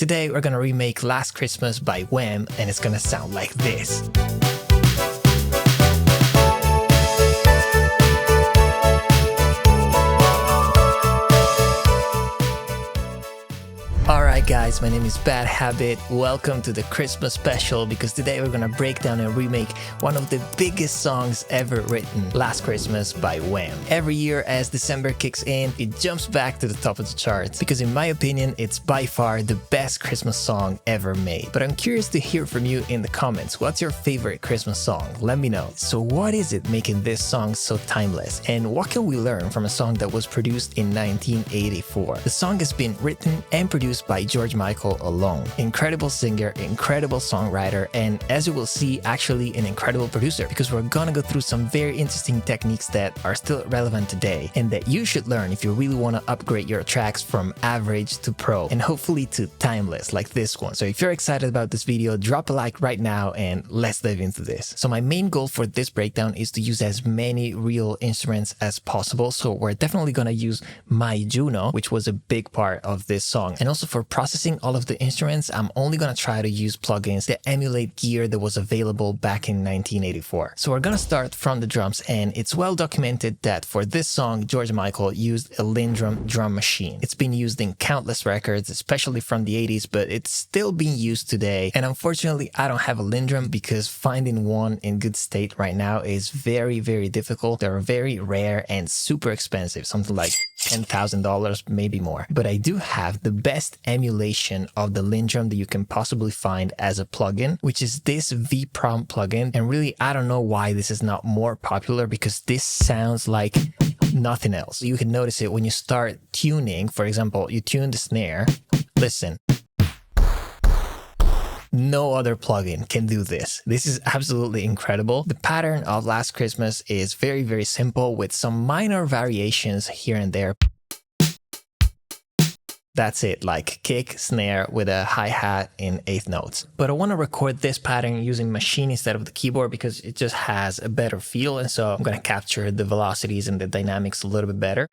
Today we're gonna remake Last Christmas by Wham, and it's gonna sound like this. Alright guys, my name is Badhabit. Welcome to the Christmas special, because today we're gonna break down and remake one of the biggest songs ever written, Last Christmas by Wham. Every year as December kicks in, it jumps back to the top of the charts, because in my opinion, it's by far the best Christmas song ever made. But I'm curious to hear from you in the comments. What's your favorite Christmas song? Let me know. So what is it making this song so timeless? And what can we learn from a song that was produced in 1984? The song has been written and produced by George Michael alone. Incredible singer, incredible songwriter, and as you will see, actually an incredible producer, because we're gonna go through some very interesting techniques that are still relevant today and that you should learn if you really want to upgrade your tracks from average to pro and hopefully to timeless like this one. So if you're excited about this video, drop a like right now and let's dive into this. So my main goal for this breakdown is to use as many real instruments as possible. So we're definitely gonna use my Juno, which was a big part of this song. And also for processing all of the instruments, I'm only gonna try to use plugins that emulate gear that was available back in 1984. So we're gonna start from the drums, and it's well documented that for this song, George Michael used a Lindrum drum machine. It's been used in countless records, especially from the 80s, but it's still being used today. And unfortunately, I don't have a Lindrum because finding one in good state right now is very, very difficult. They're very rare and super expensive, something like $10,000, maybe more. But I do have the best emulation of the Lindrum that you can possibly find as a plugin, which is this VPROM plugin. And really, I don't know why this is not more popular, because this sounds like nothing else. You can notice it when you start tuning. For example, you tune the snare. Listen. No other plugin can do this. This is absolutely incredible. The pattern of Last Christmas is very, very simple with some minor variations here and there. That's it, like kick, snare with a hi-hat in 8th notes. But I want to record this pattern using machine instead of the keyboard because it just has a better feel, and so I'm going to capture the velocities and the dynamics a little bit better.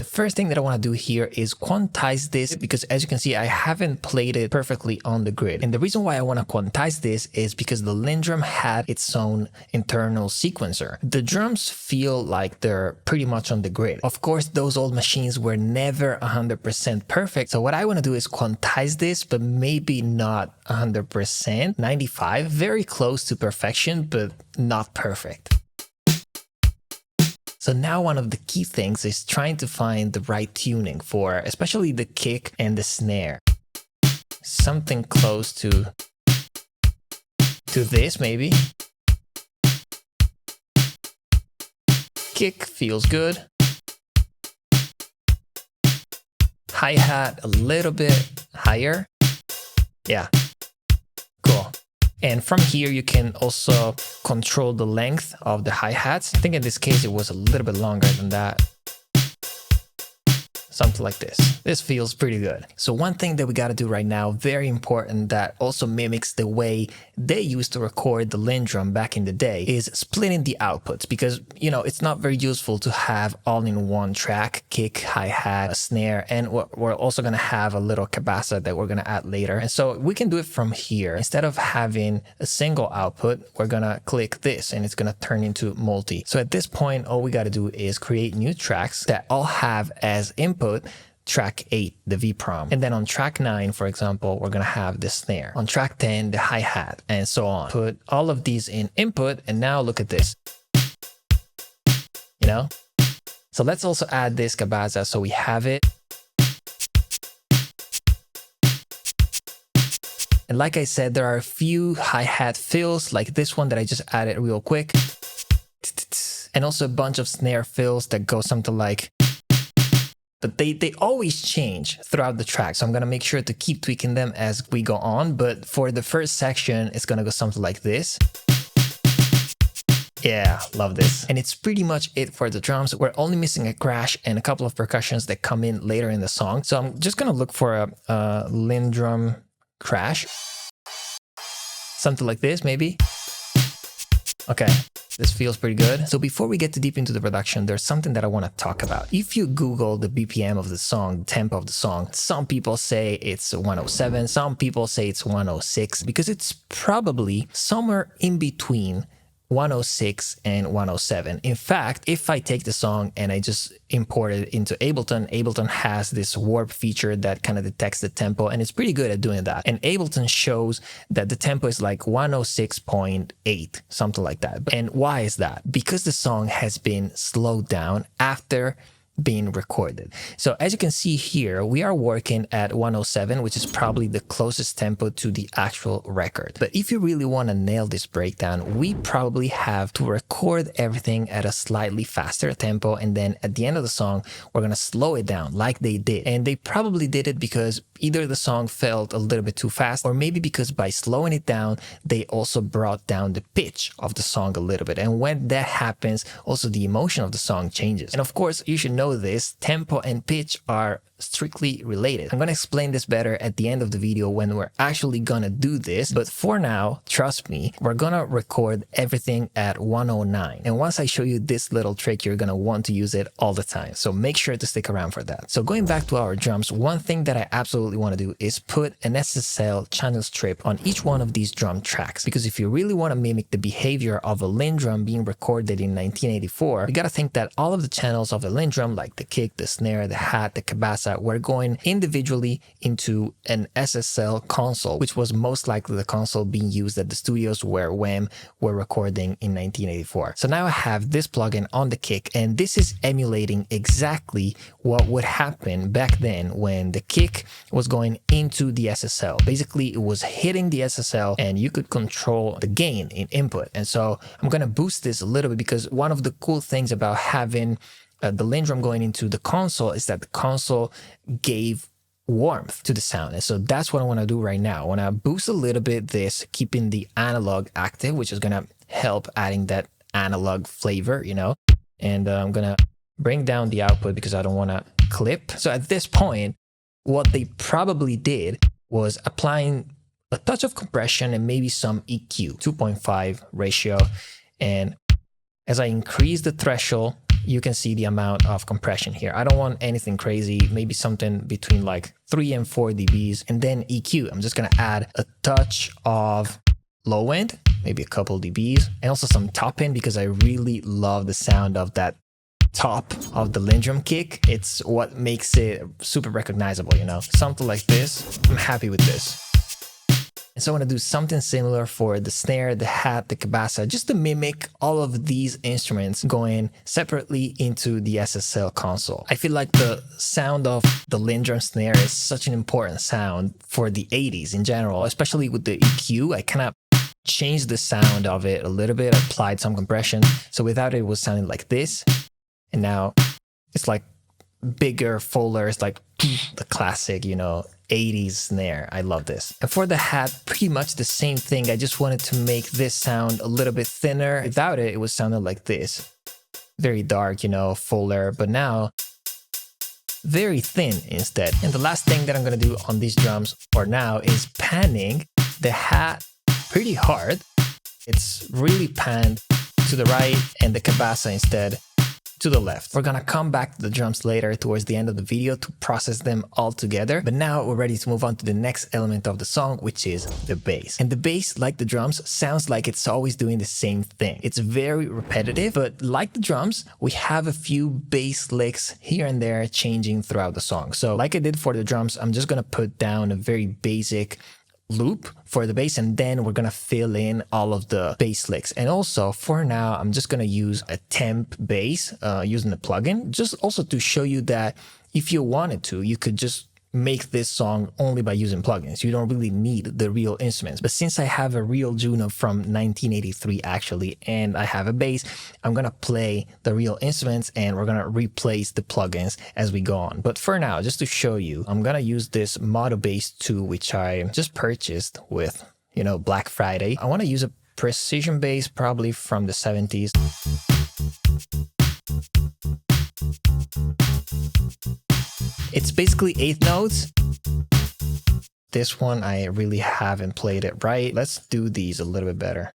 First thing that I want to do here is quantize this, because as you can see, I haven't played it perfectly on the grid. And the reason why I want to quantize this is because the Lindrum had its own internal sequencer. The drums feel like they're pretty much on the grid. Of course, those old machines were never 100% perfect. So what I want to do is quantize this, but maybe not 100%, 95, very close to perfection, but not perfect. So now one of the key things is trying to find the right tuning for especially the kick and the snare. Something close to this maybe. Kick feels good. Hi-hat a little bit higher. Yeah, cool. And from here, you can also control the length of the hi-hats. I think in this case, it was a little bit longer than that. Something like this. This feels pretty good. So one thing that we got to do right now, very important, that also mimics the way they used to record the Lindrum back in the day, is splitting the outputs, because, you know, it's not very useful to have all in one track, kick, hi-hat, snare, and we're also going to have a little capacitor that we're going to add later. And so we can do it from here. Instead of having a single output, we're going to click this and it's going to turn into multi. So at this point, all we got to do is create new tracks that all have as input track 8, the VPROM. And then on track 9, for example, we're going to have the snare. On track 10, the hi-hat, and so on. Put all of these in input, and now look at this. You know? So let's also add this capacitor so we have it. And like I said, there are a few hi-hat fills, like this one that I just added real quick. And also a bunch of snare fills that go something like... But they always change throughout the track, so I'm going to make sure to keep tweaking them as we go on. But for the first section, it's going to go something like this. Yeah, love this. And it's pretty much it for the drums. We're only missing a crash and a couple of percussions that come in later in the song. So I'm just going to look for a Lindrum crash. Something like this, maybe. Okay. This feels pretty good. So before we get too deep into the production, there's something that I want to talk about. If you Google the BPM of the song, the tempo of the song, some people say it's 107, some people say it's 106, because it's probably somewhere in between 106 and 107. In fact, if I take the song and I just import it into Ableton, Ableton has this warp feature that kind of detects the tempo, and it's pretty good at doing that. And Ableton shows that the tempo is like 106.8, something like that. And why is that? Because the song has been slowed down after being recorded. So as you can see here, we are working at 107, which is probably the closest tempo to the actual record. But if you really want to nail this breakdown, we probably have to record everything at a slightly faster tempo, and then at the end of the song, we're going to slow it down like they did. And they probably did it because either the song felt a little bit too fast, or maybe because by slowing it down, they also brought down the pitch of the song a little bit. And when that happens, also the emotion of the song changes. And of course, you should know this, tempo and pitch are strictly related. I'm going to explain this better at the end of the video when we're actually going to do this. But for now, trust me, we're going to record everything at 109. And once I show you this little trick, you're going to want to use it all the time. So make sure to stick around for that. So going back to our drums, one thing that I absolutely want to do is put an SSL channel strip on each one of these drum tracks. Because if you really want to mimic the behavior of a Lindrum being recorded in 1984, you got to think that all of the channels of a Lindrum, like the kick, the snare, the hat, the cabasa, were going individually into an SSL console, which was most likely the console being used at the studios where Wham were recording in 1984. So now I have this plugin on the kick, and this is emulating exactly what would happen back then when the kick was going into the SSL. Basically, it was hitting the SSL and you could control the gain in input. And so I'm going to boost this a little bit, because one of the cool things about having the Lindrum going into the console is that the console gave warmth to the sound. And so that's what I want to do right now. I want to boost a little bit this, keeping the analog active, which is going to help adding that analog flavor, you know. And I'm going to bring down the output because I don't want to clip. So at this point, what they probably did was applying a touch of compression and maybe some EQ, 2.5 ratio. And as I increase the threshold, you can see the amount of compression here. I don't want anything crazy, maybe something between like 3 and 4 dBs. And then EQ, I'm just gonna add a touch of low end, maybe a couple dBs, and also some top end, because I really love the sound of that top of the Lindrum kick. It's what makes it super recognizable, you know? Something like this, I'm happy with this. And so I want to do something similar for the snare, the hat, the cabasa, just to mimic all of these instruments going separately into the SSL console. I feel like the sound of the Lindrum snare is such an important sound for the 80s in general, especially with the EQ. I kind of changed the sound of it a little bit, applied some compression. So without it, it was sounding like this. And now it's like bigger, fuller. It's like the classic, you know, 80s snare. I love this. And for the hat, pretty much the same thing. I just wanted to make this sound a little bit thinner. Without it, it was sounding like this. Very dark, you know, fuller. But now, very thin instead. And the last thing that I'm going to do on these drums for now is panning the hat pretty hard. It's really panned to the right, and the cabasa instead to the left. We're gonna come back to the drums later towards the end of the video to process them all together. But now we're ready to move on to the next element of the song, which is the bass. And the bass, like the drums, sounds like it's always doing the same thing. It's very repetitive, but like the drums, we have a few bass licks here and there changing throughout the song. So like I did for the drums, I'm just gonna put down a very basic loop for the bass, and then we're gonna fill in all of the bass licks. And also for now, I'm just gonna use a temp bass using the plugin, just also to show you that if you wanted to, you could just make this song only by using plugins. You don't really need the real instruments. But since I have a real Juno from 1983 actually, and I have a bass, I'm gonna play the real instruments and we're gonna replace the plugins as we go on. But for now, just to show you, I'm gonna use this Modo Bass 2, which I just purchased with, you know, Black Friday. I wanna use a precision bass, probably from the 70s. It's basically 8 notes. This one, I really haven't played it right. Let's do these a little bit better.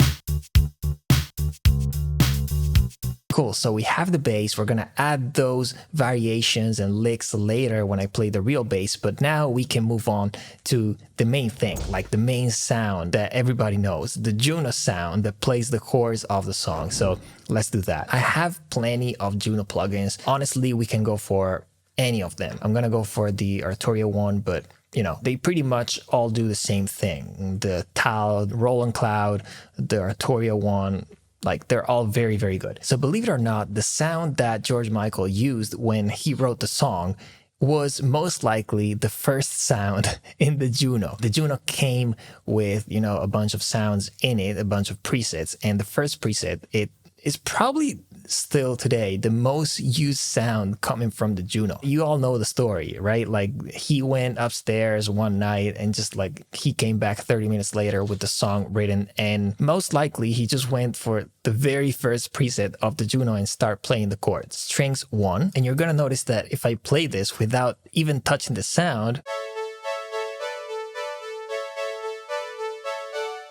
Cool, so we have the bass. We're gonna add those variations and licks later when I play the real bass, but now we can move on to the main thing, like the main sound that everybody knows, the Juno sound that plays the chorus of the song. So let's do that. I have plenty of Juno plugins. Honestly, we can go for any of them. I'm gonna go for the Arturia one, but you know, they pretty much all do the same thing. The Tal, Roland Cloud, the Arturia one, like they're all very, very good. So believe it or not, the sound that George Michael used when he wrote the song was most likely the first sound in the Juno. The Juno came with, you know, a bunch of sounds in it, a bunch of presets, and the first preset, it is probably still today the most used sound coming from the Juno. You all know the story, right? Like he went upstairs one night and just like he came back 30 minutes later with the song written, and most likely he just went for the very first preset of the Juno and start playing the chords. Strings 1, and you're gonna notice that if I play this without even touching the sound,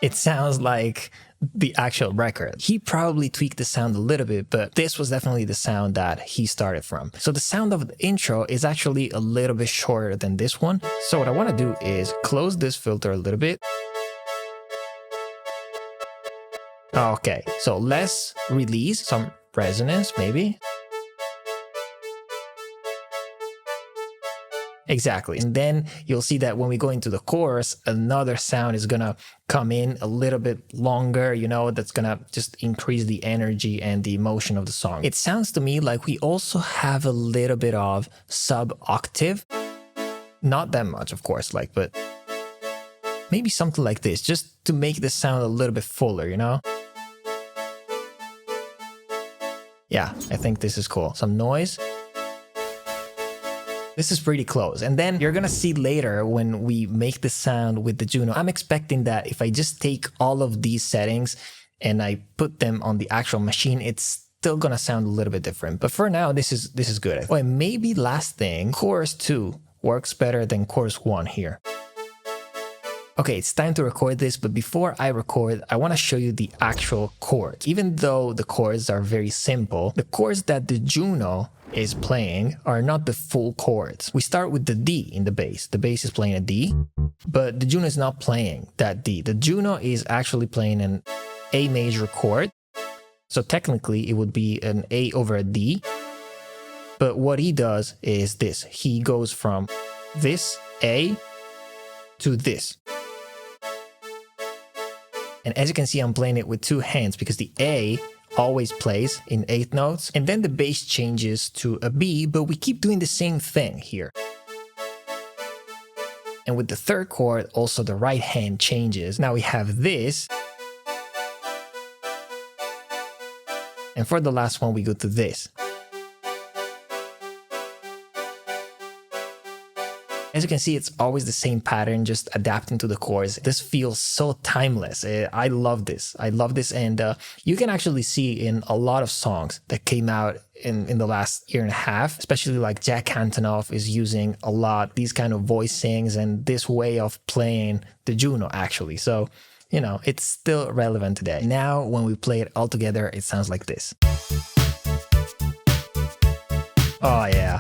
it sounds like the actual record. He probably tweaked the sound a little bit, but this was definitely the sound that he started from. So the sound of the intro is actually a little bit shorter than this one. So what I want to do is close this filter a little bit. Okay, so less release, some resonance maybe. Exactly. And then you'll see that when we go into the chorus, another sound is gonna come in a little bit longer, you know, that's gonna just increase the energy and the emotion of the song. It sounds to me like we also have a little bit of sub-octave. Not that much, of course, like, but maybe something like this, just to make the sound a little bit fuller, you know? Yeah, I think this is cool. Some noise. This is pretty close. And then you're gonna see later when we make the sound with the Juno, I'm expecting that if I just take all of these settings and I put them on the actual machine, it's still gonna sound a little bit different. But for now, this is good. Oh, and maybe last thing, chorus 2 works better than chorus 1 here. Okay, it's time to record this, but before I record, I want to show you the actual chords. Even though the chords are very simple, the chords that the Juno is playing are not the full chords. We start with the D in the bass. The bass is playing a D, but the Juno is not playing that D. The Juno is actually playing an A major chord. So technically it would be an A over a D. But what he does is this. He goes from this A to this. And as you can see, I'm playing it with two hands because the A always plays in 8 notes, and then the bass changes to a B, but we keep doing the same thing here. And with the third chord, also the right hand changes. Now we have this. And for the last one, we go to this. As you can see, it's always the same pattern, just adapting to the chords. This feels so timeless. I love this. I love this. And you can actually see in a lot of songs that came out in the last year and a half, especially like Jack Antonoff is using a lot these kind of voicings and this way of playing the Juno actually. So, you know, it's still relevant today. Now, when we play it all together, it sounds like this. Oh yeah.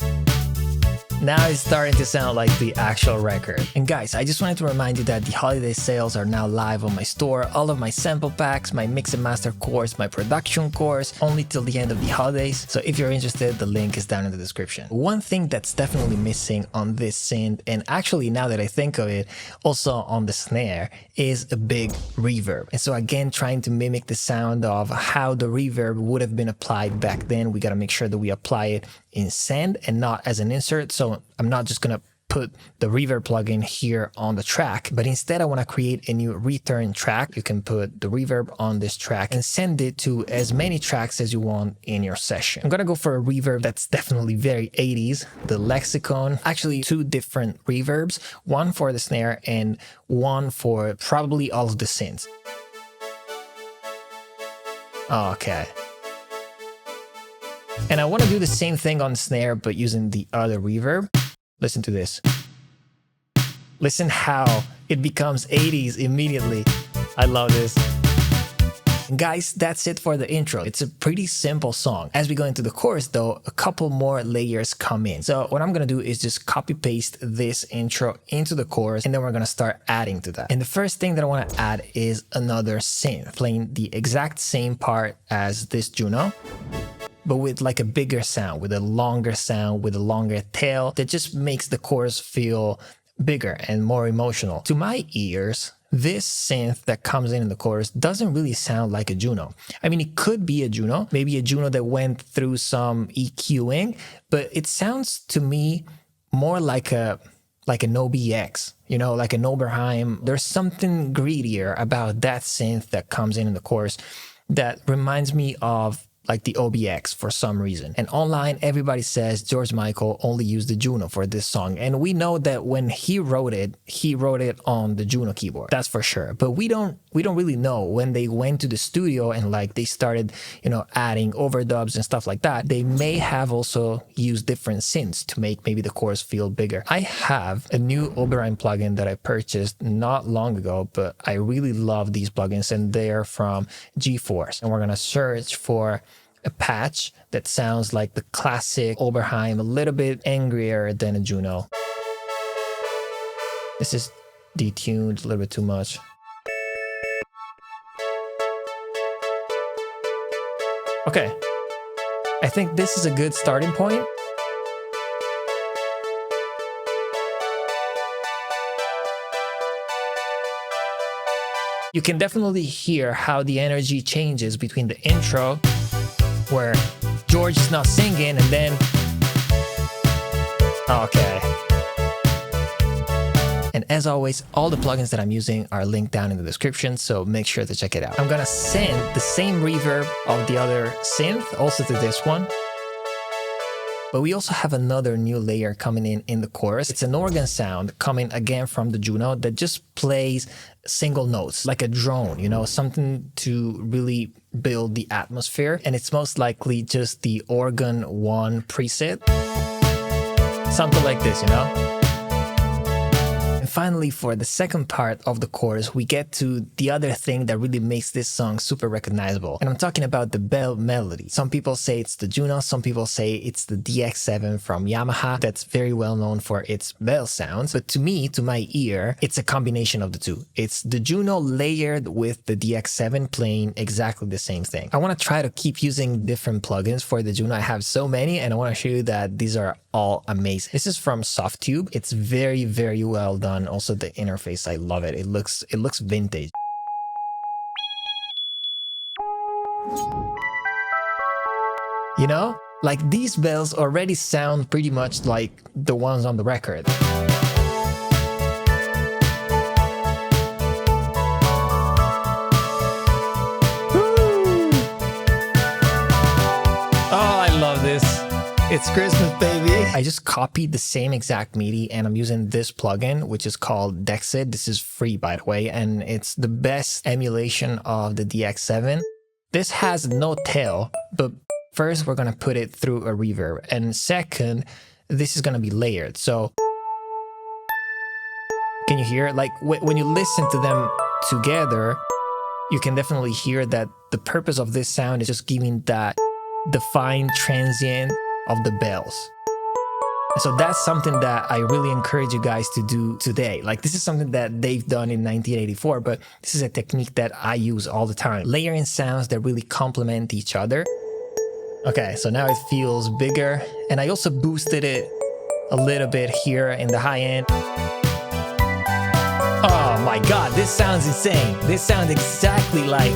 Now it's starting to sound like the actual record. And guys, I just wanted to remind you that the holiday sales are now live on my store. All of my sample packs, my mix and master course, my production course, only till the end of the holidays. So if you're interested, the link is down in the description. One thing that's definitely missing on this synth, and actually now that I think of it, also on the snare, is a big reverb. And so again, trying to mimic the sound of how the reverb would have been applied back then, we gotta make sure that we apply it in send and not as an insert. So I'm not just gonna put the reverb plugin here on the track, but instead I want to create a new return track. You can put the reverb on this track and send it to as many tracks as you want in your session. I'm gonna go for a reverb that's definitely very 80s, the Lexicon. Actually 2 different reverbs, one for the snare and one for probably all of the synths. Okay. And I want to do the same thing on snare, but using the other reverb. Listen to this. Listen how it becomes 80s immediately. I love this. Guys, that's it for the intro. It's a pretty simple song. As we go into the chorus though, a couple more layers come in. So what I'm gonna do is just copy paste this intro into the chorus, and then we're gonna start adding to that. And the first thing that I wanna add is another synth, playing the exact same part as this Juno, but with like a bigger sound, with a longer sound, with a longer tail that just makes the chorus feel bigger and more emotional. To my ears, this synth that comes in the chorus doesn't really sound like a Juno. I mean, it could be a Juno, maybe a Juno that went through some EQing, but it sounds to me more like an OBX, you know, like an Oberheim. There's something greedier about that synth that comes in the chorus that reminds me of like the OBX for some reason. And online, everybody says George Michael only used the Juno for this song. And we know that when he wrote it on the Juno keyboard. That's for sure. But we don't really know when they went to the studio and like they started, you know, adding overdubs and stuff like that. They may have also used different synths to make maybe the chorus feel bigger. I have a new Oberheim plugin that I purchased not long ago, but I really love these plugins, and they're from GeForce. And we're gonna search for a patch that sounds like the classic Oberheim, a little bit angrier than a Juno. This is detuned a little bit too much. Okay, I think this is a good starting point. You can definitely hear how the energy changes between the intro, where George is not singing, and then okay. And as always, all the plugins that I'm using are linked down in the description, so make sure to check it out. I'm gonna send the same reverb of the other synth also to this one. But we also have another new layer coming in the chorus. It's an organ sound coming again from the Juno that just plays single notes, like a drone, you know, something to really build the atmosphere. And it's most likely just the organ 1 preset. Something like this, you know? And finally, for the second part of the chorus, we get to the other thing that really makes this song super recognizable. And I'm talking about the bell melody. Some people say it's the Juno, some people say it's the DX7 from Yamaha that's very well known for its bell sounds. But to me, to my ear, it's a combination of the two. It's the Juno layered with the DX7 playing exactly the same thing. I want to try to keep using different plugins for the Juno. I have so many, and I want to show you that these are all amazing. This is from Softtube. It's very, very well done. Also the interface, I love it. It looks vintage. You know, like these bells already sound pretty much like the ones on the record. Oh, I love this. It's Christmas, baby. I just copied the same exact MIDI, and I'm using this plugin, which is called Dexit. This is free, by the way, and it's the best emulation of the DX7. This has no tail, but first we're gonna put it through a reverb, and second, this is gonna be layered. So can you hear it? Like when you listen to them together, you can definitely hear that the purpose of this sound is just giving that defined transient of the bells. So that's something that I really encourage you guys to do today. Like this is something that they've done in 1984, but this is a technique that I use all the time. Layering sounds that really complement each other. Okay, so now it feels bigger, and I also boosted it a little bit here in the high end. Oh my God, this sounds insane. This sounds exactly like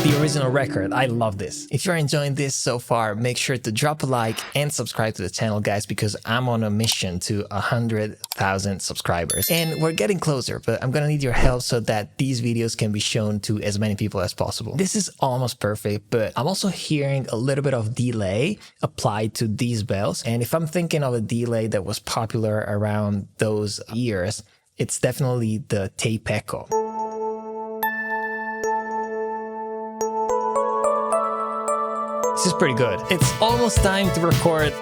the original record. I love this. If you're enjoying this so far, make sure to drop a like and subscribe to the channel, guys, because I'm on a mission to 100,000 subscribers. And we're getting closer, but I'm gonna need your help so that these videos can be shown to as many people as possible. This is almost perfect, but I'm also hearing a little bit of delay applied to these bells. And if I'm thinking of a delay that was popular around those years, it's definitely the tape echo. This is pretty good. It's almost time to record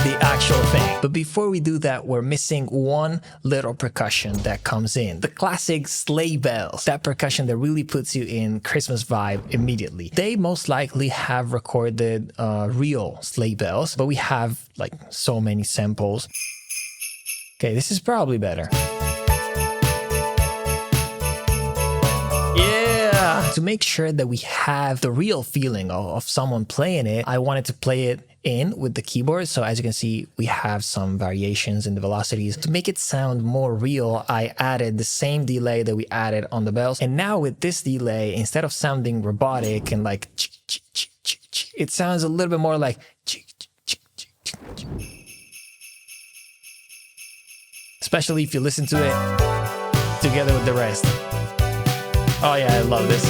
the actual thing. But before we do that, we're missing one little percussion that comes in. The classic Sleigh Bells. That percussion that really puts you in Christmas vibe immediately. They most likely have recorded real sleigh bells, but we have like so many samples. Okay, this is probably better. Yeah! To make sure that we have the real feeling of someone playing it, I wanted to play it in with the keyboard. So as you can see, we have some variations in the velocities. To make it sound more real, I added the same delay that we added on the bells. And now with this delay, instead of sounding robotic and like, it sounds a little bit more like, especially if you listen to it together with the rest. Oh yeah, I love this.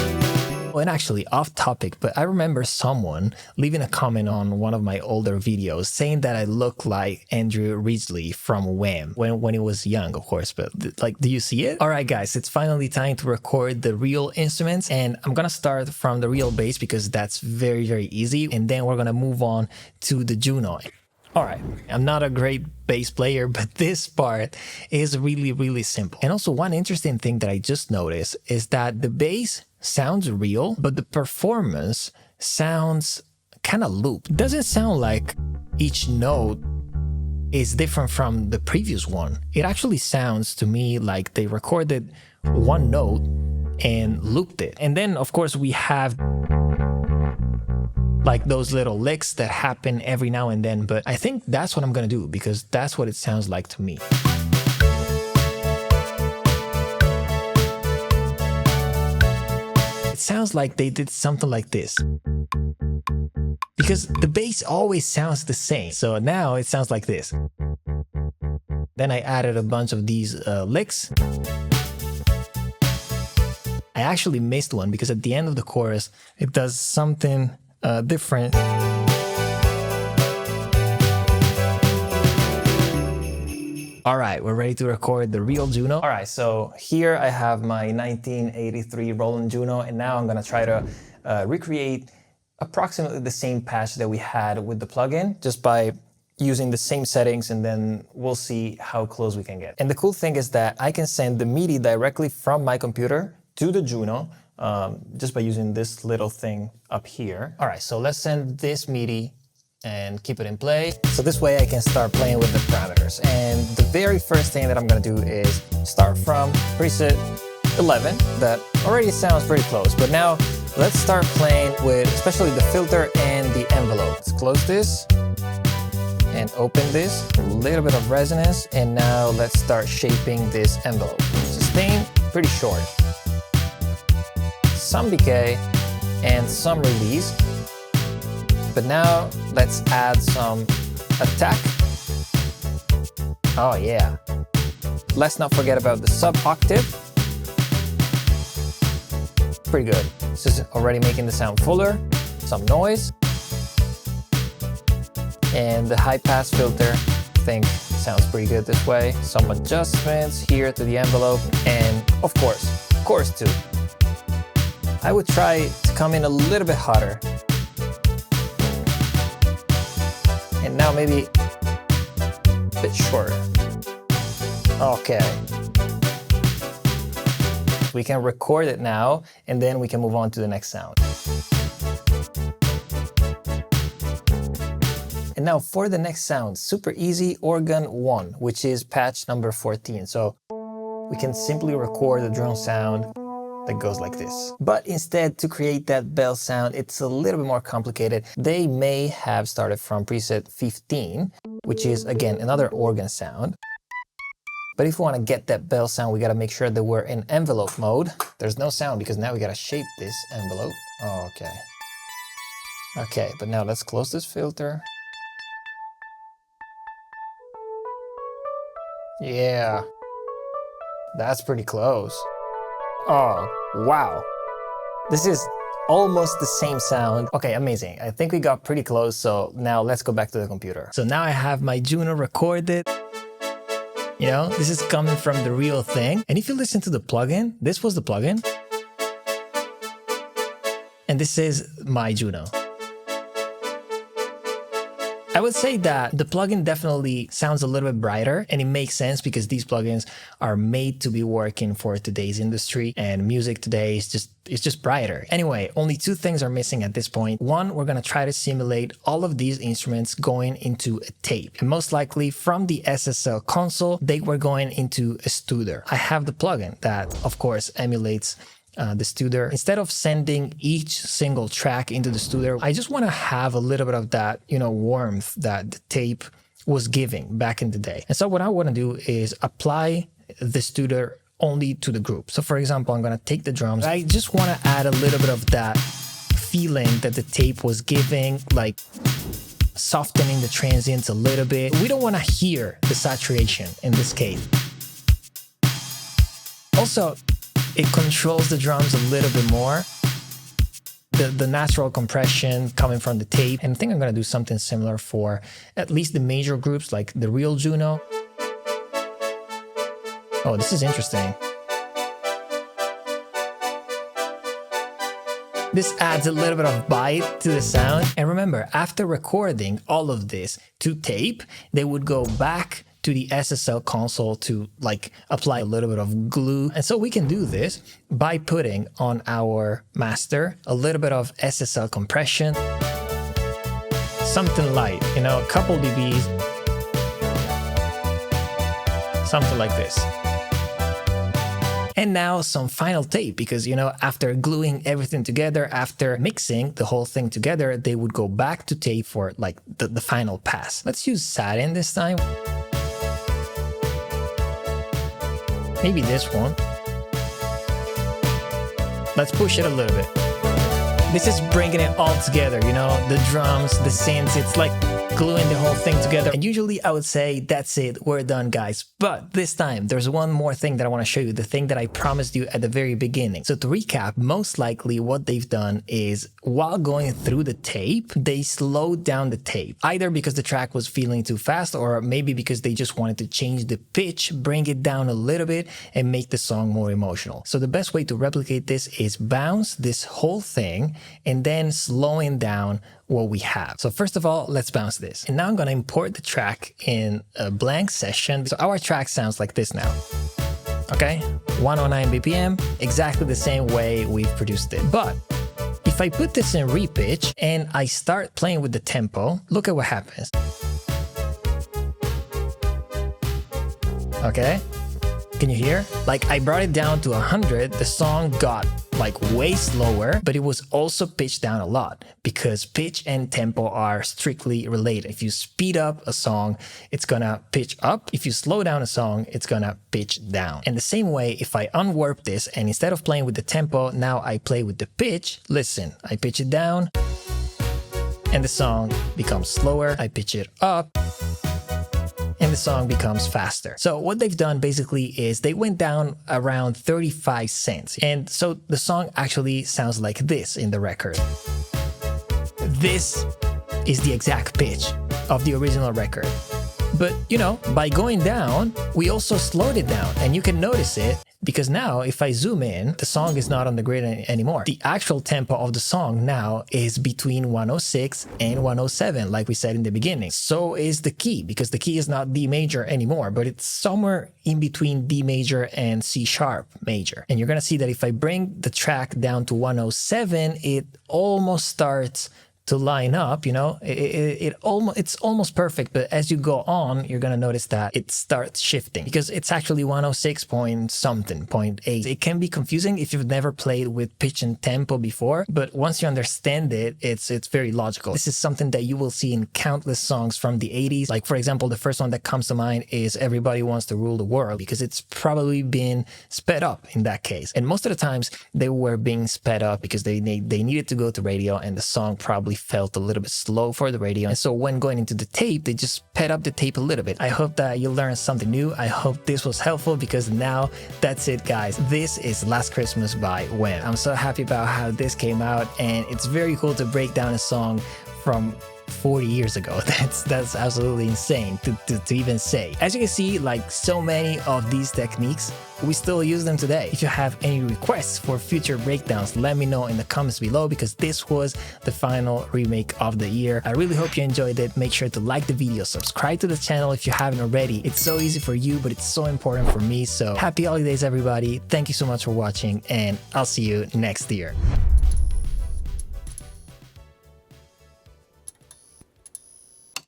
Oh, and actually off topic, but I remember someone leaving a comment on one of my older videos saying that I look like Andrew Ridgeley from Wham when he was young, of course, but like, do you see it? All right, guys, it's finally time to record the real instruments, and I'm gonna start from the real bass because that's very, very easy, and then we're gonna move on to the Juno. All right, I'm not a great bass player, but this part is really, really simple. And also one interesting thing that I just noticed is that the bass sounds real, but the performance sounds kind of looped. It doesn't sound like each note is different from the previous one. It actually sounds to me like they recorded one note and looped it. And then of course we have like those little licks that happen every now and then, but I think that's what I'm gonna do because that's what it sounds like to me. It sounds like they did something like this because the bass always sounds the same. So now it sounds like this. Then I added a bunch of these licks. I actually missed one because at the end of the chorus, it does something different. All right, we're ready to record the real Juno. All right, so here I have my 1983 Roland Juno, and now I'm gonna try to recreate approximately the same patch that we had with the plugin, just by using the same settings, and then we'll see how close we can get. And the cool thing is that I can send the MIDI directly from my computer to the Juno, just by using this little thing up here. All right, so let's send this MIDI and keep it in play. So this way I can start playing with the parameters. And the very first thing that I'm gonna do is start from preset 11. That already sounds pretty close, but now let's start playing with especially the filter and the envelope. Let's close this and open this, a little bit of resonance, and now let's start shaping this envelope. Sustain, pretty short. Some decay and some release. But now let's add some attack. Oh yeah. Let's not forget about the sub octave. Pretty good. This is already making the sound fuller. Some noise. And the high pass filter, I think sounds pretty good this way. Some adjustments here to the envelope, and of course, chorus 2. I would try to come in a little bit hotter. And now maybe a bit shorter. Okay. We can record it now, and then we can move on to the next sound. And now for the next sound, super easy, organ 1, which is patch number 14. So we can simply record the drone sound that goes like this. But instead, to create that bell sound, it's a little bit more complicated. They may have started from preset 15, which is again another organ sound. But if we want to get that bell sound, we got to make sure that we're in envelope mode. There's no sound because now we got to shape this envelope. Oh, okay. Okay, but now let's close this filter. Yeah, that's pretty close. Oh, wow. This is almost the same sound. Okay, amazing. I think we got pretty close, so now let's go back to the computer. So now I have my Juno recorded. You know, this is coming from the real thing. And if you listen to the plugin, this was the plugin. And this is my Juno. I would say that the plugin definitely sounds a little bit brighter, and it makes sense because these plugins are made to be working for today's industry, and music today is just brighter. Anyway, only two things are missing at this point. One, we're gonna try to simulate all of these instruments going into a tape. And most likely from the SSL console, they were going into a Studer. I have the plugin that, of course, emulates the Studer. Instead of sending each single track into the Studer, I just want to have a little bit of that, warmth that the tape was giving back in the day. And so what I want to do is apply the Studer only to the group. So for example, I'm going to take the drums. I just want to add a little bit of that feeling that the tape was giving, like softening the transients a little bit. We don't want to hear the saturation in this case. Also, it controls the drums a little bit more. The natural compression coming from the tape. And I think I'm going to do something similar for at least the major groups like the real Juno. Oh, this is interesting. This adds a little bit of bite to the sound. And remember, after recording all of this to tape, they would go back to the SSL console to apply a little bit of glue. And so we can do this by putting on our master a little bit of SSL compression, something light, a couple dBs, something like this. And now some final tape, because, after gluing everything together, after mixing the whole thing together, they would go back to tape for the final pass. Let's use satin this time. Maybe this one. Let's push it a little bit. This is bringing it all together, the drums, the synths, it's like gluing the whole thing together. And usually I would say, that's it, we're done, guys. But this time, there's one more thing that I want to show you, the thing that I promised you at the very beginning. So to recap, most likely what they've done is, while going through the tape, they slowed down the tape, either because the track was feeling too fast, or maybe because they just wanted to change the pitch, bring it down a little bit, and make the song more emotional. So the best way to replicate this is bounce this whole thing, and then slowing down what we have. So first of all, let's bounce this. And now I'm going to import the track in a blank session. So our track sounds like this now. Okay, 109 BPM, exactly the same way we've produced it. But if I put this in repitch and I start playing with the tempo, look at what happens. Okay, can you hear? I brought it down to 100, the song got way slower, but it was also pitched down a lot, because pitch and tempo are strictly related. If you speed up a song, it's gonna pitch up. If you slow down a song, it's gonna pitch down. And the same way, if I unwarp this and instead of playing with the tempo, now I play with the pitch, listen, I pitch it down and the song becomes slower. I pitch it up and the song becomes faster. So what they've done basically is they went down around 35 cents. And so the song actually sounds like this in the record. This is the exact pitch of the original record. But, by going down, we also slowed it down, and you can notice it because now if I zoom in, the song is not on the grid anymore. The actual tempo of the song now is between 106 and 107, like we said in the beginning. So is the key, because the key is not D major anymore, but it's somewhere in between D major and C sharp major. And you're going to see that if I bring the track down to 107, it almost starts to line up, it's almost perfect, but as you go on, you're gonna notice that it starts shifting because it's actually 106 point something, 0.8. It can be confusing if you've never played with pitch and tempo before, but once you understand it, it's very logical. This is something that you will see in countless songs from the 80s. Like, for example, the first one that comes to mind is Everybody Wants to Rule the World, because it's probably been sped up in that case. And most of the times they were being sped up because they needed to go to radio, and the song probably felt a little bit slow for the radio. And so when going into the tape, they just sped up the tape a little bit. I hope that you learned something new. I hope this was helpful, because now that's it, guys. This is Last Christmas by Wham. I'm so happy about how this came out, and it's very cool to break down a song from 40 years ago. That's absolutely insane to even say. As you can see, like so many of these techniques, we still use them today. If you have any requests for future breakdowns, let me know in the comments below, because this was the final remake of the year. I really hope you enjoyed it. Make sure to like the video, subscribe to the channel if you haven't already. It's so easy for you, but it's so important for me. So happy holidays, everybody. Thank you so much for watching, and I'll see you next year.